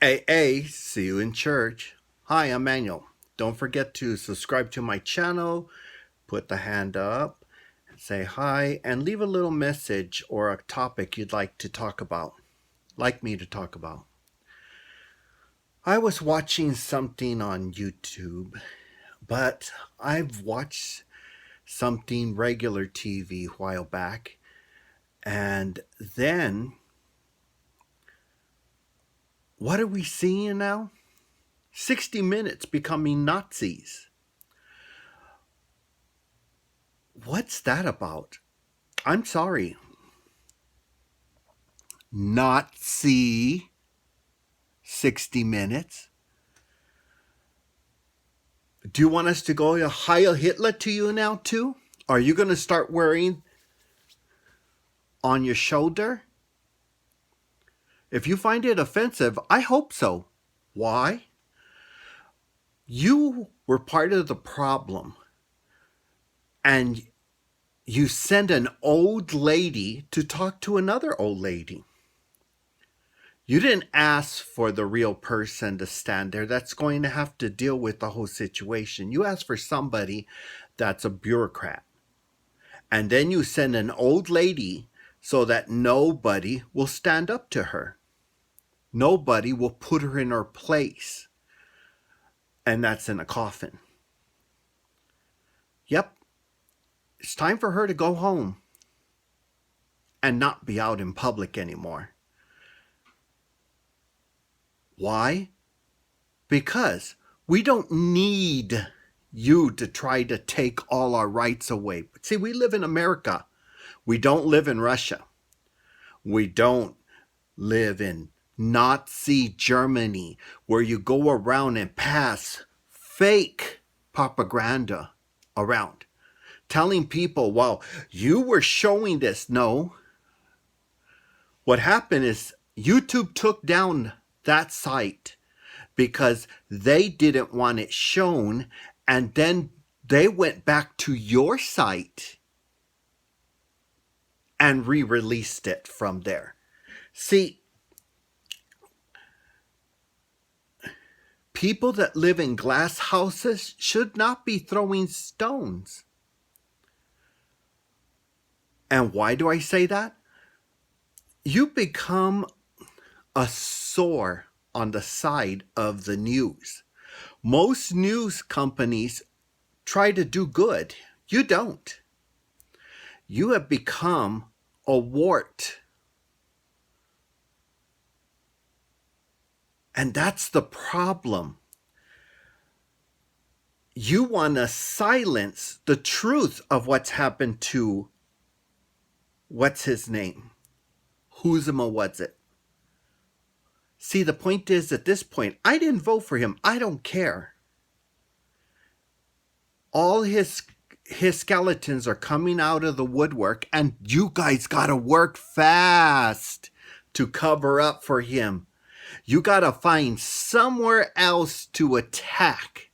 AA, see you in church. Hi, I'm Manuel. Don't forget to subscribe to my channel, put the hand up, say hi, and leave a little message or a topic you'd like me to talk about. I was watching something on YouTube, but I've watched something regular TV a while back, and then what are we seeing now? 60 Minutes becoming Nazis. What's that about? I'm sorry. Nazi 60 Minutes. Do you want us to go Heil Hitler to you now, too? Are you going to start wearing on your shoulder? If you find it offensive, I hope so. Why? You were part of the problem, and you send an old lady to talk to another old lady. You didn't ask for the real person to stand there that's going to have to deal with the whole situation. You asked for somebody that's a bureaucrat. And then you send an old lady so that nobody will stand up to her. Nobody will put her in her place. And that's in a coffin. Yep. It's time for her to go home and not be out in public anymore. Why? Because we don't need you to try to take all our rights away. But see, we live in America. We don't live in Russia. We don't live in Nazi Germany, where you go around and pass fake propaganda around, telling people, well, you were showing this. No. What happened is YouTube took down that site because they didn't want it shown, and then they went back to your site and re-released it from there. See, people that live in glass houses should not be throwing stones. And why do I say that? You become a sore on the side of the news. Most news companies try to do good. You don't. You have become a wart. And that's the problem. You want to silence the truth of what's happened to, what's his name? Huzma, what's it? See, the point is, at this point, I didn't vote for him. I don't care. All his skeletons are coming out of the woodwork, and you guys gotta work fast to cover up for him. You gotta find somewhere else to attack.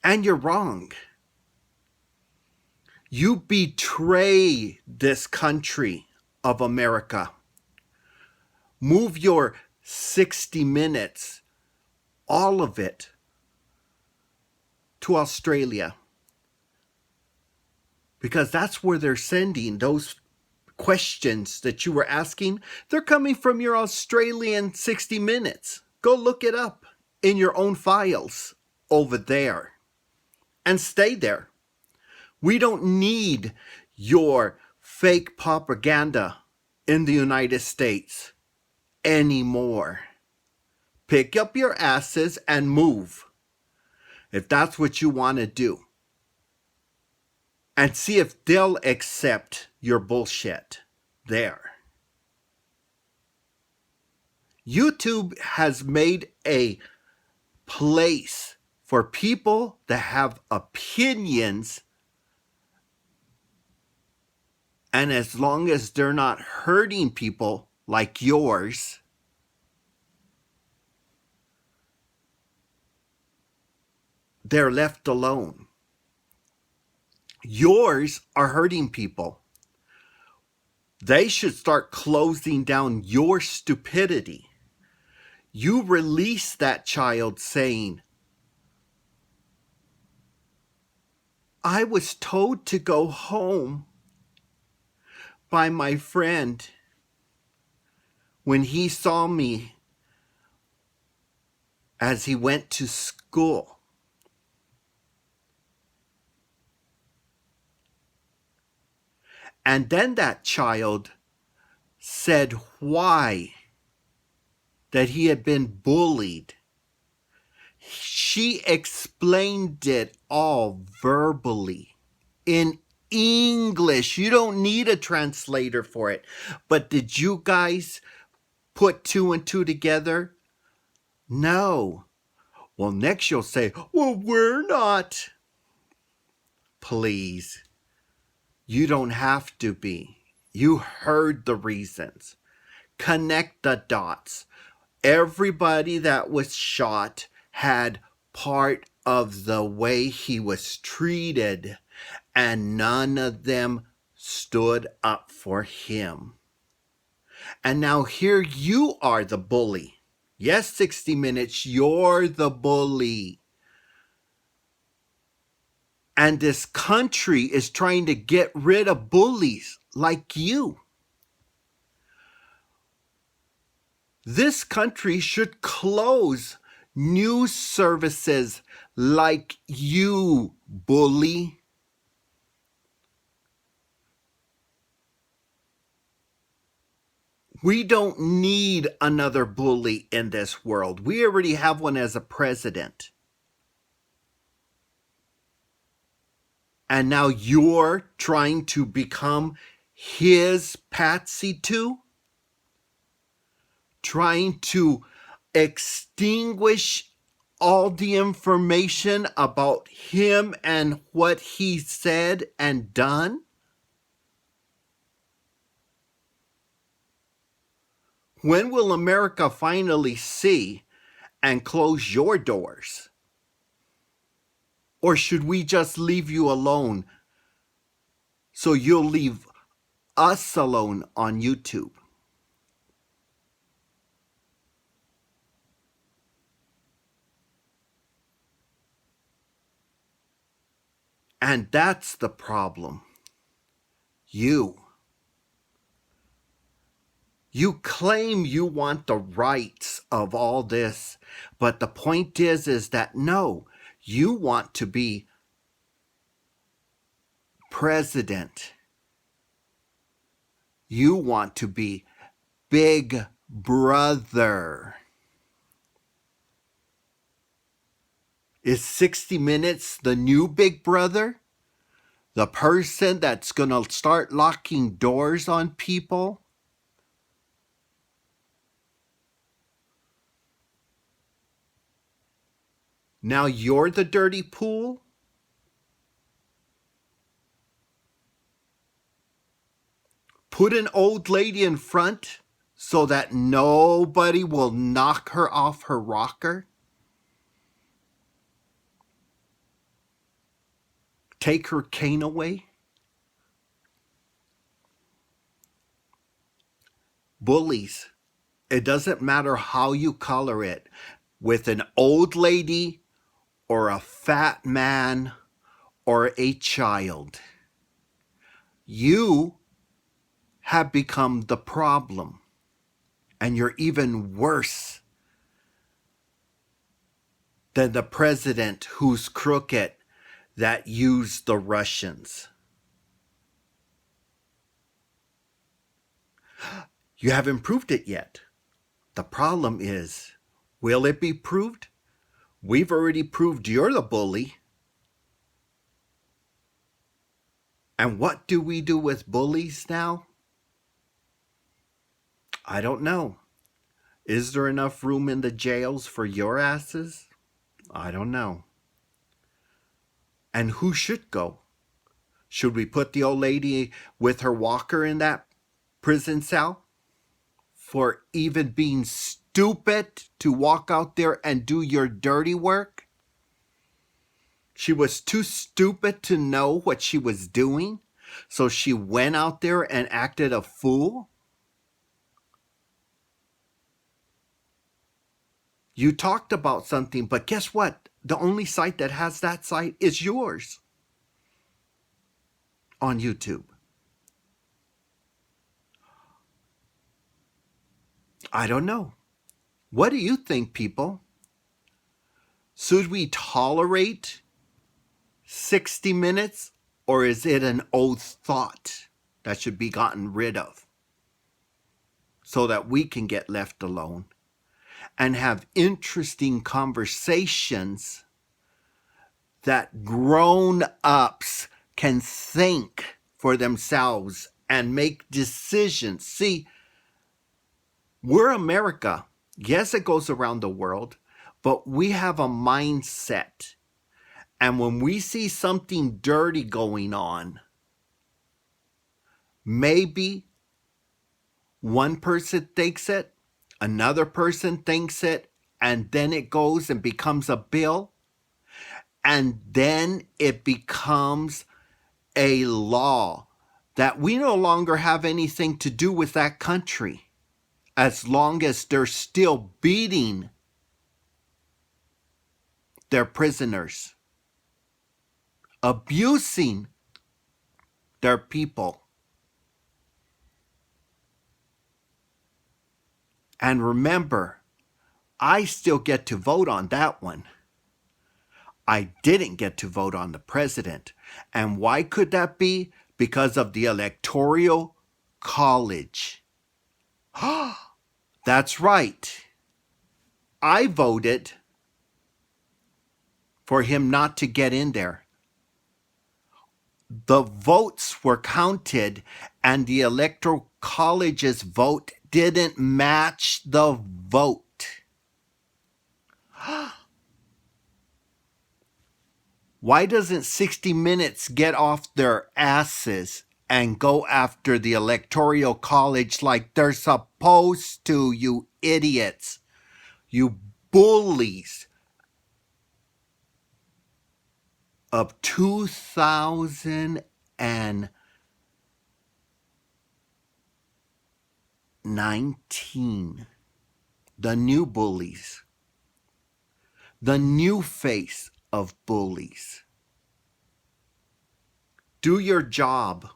And you're wrong. You betray this country of America. Move your 60 Minutes, all of it, to Australia. Because that's where they're sending those questions that you were asking. They're coming from your Australian 60 Minutes. Go look it up in your own files over there and stay there. We don't need your fake propaganda in the United States anymore. Pick up your asses and move, if that's what you want to do. And see if they'll accept your bullshit there. YouTube has made a place for people that have opinions, and as long as they're not hurting people like yours, they're left alone. Yours are hurting people. They should start closing down your stupidity. You release that child saying, I was told to go home by my friend when he saw me as he went to school. And then that child said why, that he had been bullied. She explained it all verbally in English. You don't need a translator for it. But did you guys put two and two together? No. Well, next you'll say, well, we're not. Please. You don't have to be. You heard the reasons. Connect the dots. Everybody that was shot had part of the way he was treated, and none of them stood up for him. And now here you are the bully. Yes, 60 Minutes, you're the bully. And this country is trying to get rid of bullies like you. This country should close news services like you, bully. We don't need another bully in this world. We already have one as a president. And now you're trying to become his patsy too? Trying to extinguish all the information about him and what he said and done? When will America finally see and close your doors? Or should we just leave you alone so you'll leave us alone on YouTube? And that's the problem. You claim you want the rights of all this, but the point is that no, you want to be president. You want to be Big Brother. Is 60 Minutes the new Big Brother? The person that's going to start locking doors on people? Now you're the dirty pool? Put an old lady in front so that nobody will knock her off her rocker? Take her cane away? Bullies. It doesn't matter how you color it. With an old lady or a fat man or a child. You have become the problem. And you're even worse than the president who's crooked that used the Russians. You haven't proved it yet. The problem is, will it be proved? We've already proved you're the bully. And what do we do with bullies now? I don't know. Is there enough room in the jails for your asses? I don't know. And who should go? Should we put the old lady with her walker in that prison cell? For even being stupid to walk out there and do your dirty work? She was too stupid to know what she was doing? So she went out there and acted a fool? You talked about something, but guess what? The only site that has that site is yours on YouTube. I don't know. What do you think, people? Should we tolerate 60 minutes, or is it an old thought that should be gotten rid of so that we can get left alone and have interesting conversations that grown-ups can think for themselves and make decisions? See, we're America. Yes, it goes around the world, but we have a mindset. And when we see something dirty going on, maybe one person thinks it, another person thinks it, and then it goes and becomes a bill, and then it becomes a law that we no longer have anything to do with that country as long as they're still beating their prisoners, abusing their people. And remember, I still get to vote on that one. I didn't get to vote on the president. And why could that be? Because of the Electoral College. That's right. I voted for him not to get in there. The votes were counted, and the Electoral College's vote didn't match the vote. Why doesn't 60 Minutes get off their asses and go after the Electoral College like they're supposed to, you idiots, you bullies of 2019, the new bullies, the new face of bullies. Do your job.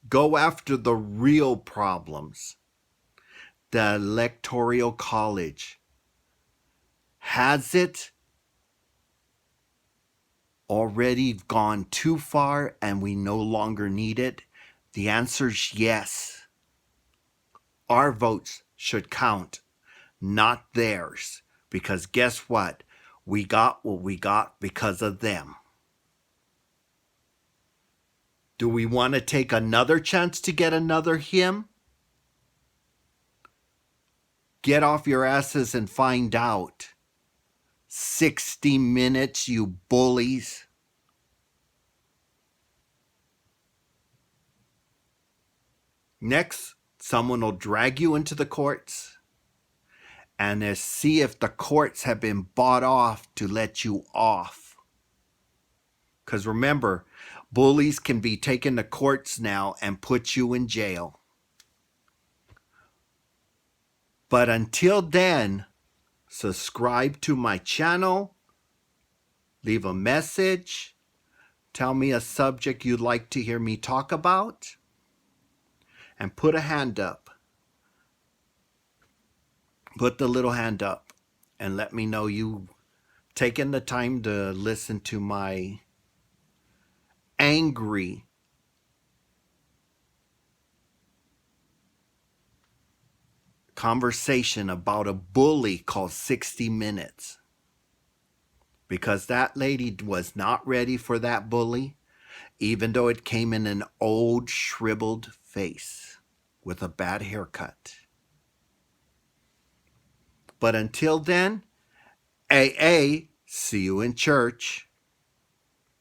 Go after the real problems. The Electoral College, has it already gone too far and we no longer need it? The answer is yes. Our votes should count, not theirs. Because guess what? We got what we got because of them. Do we want to take another chance to get another him? Get off your asses and find out. 60 Minutes, you bullies. Next, someone will drag you into the courts and see if the courts have been bought off to let you off. Because remember, bullies can be taken to courts now and put you in jail. But until then, subscribe to my channel, leave a message, tell me a subject you'd like to hear me talk about, and put a hand up. Put the little hand up and let me know you've taken the time to listen to my angry conversation about a bully called 60 Minutes. Because that lady was not ready for that bully, even though it came in an old shriveled face with a bad haircut. But until then, AA, see you in church.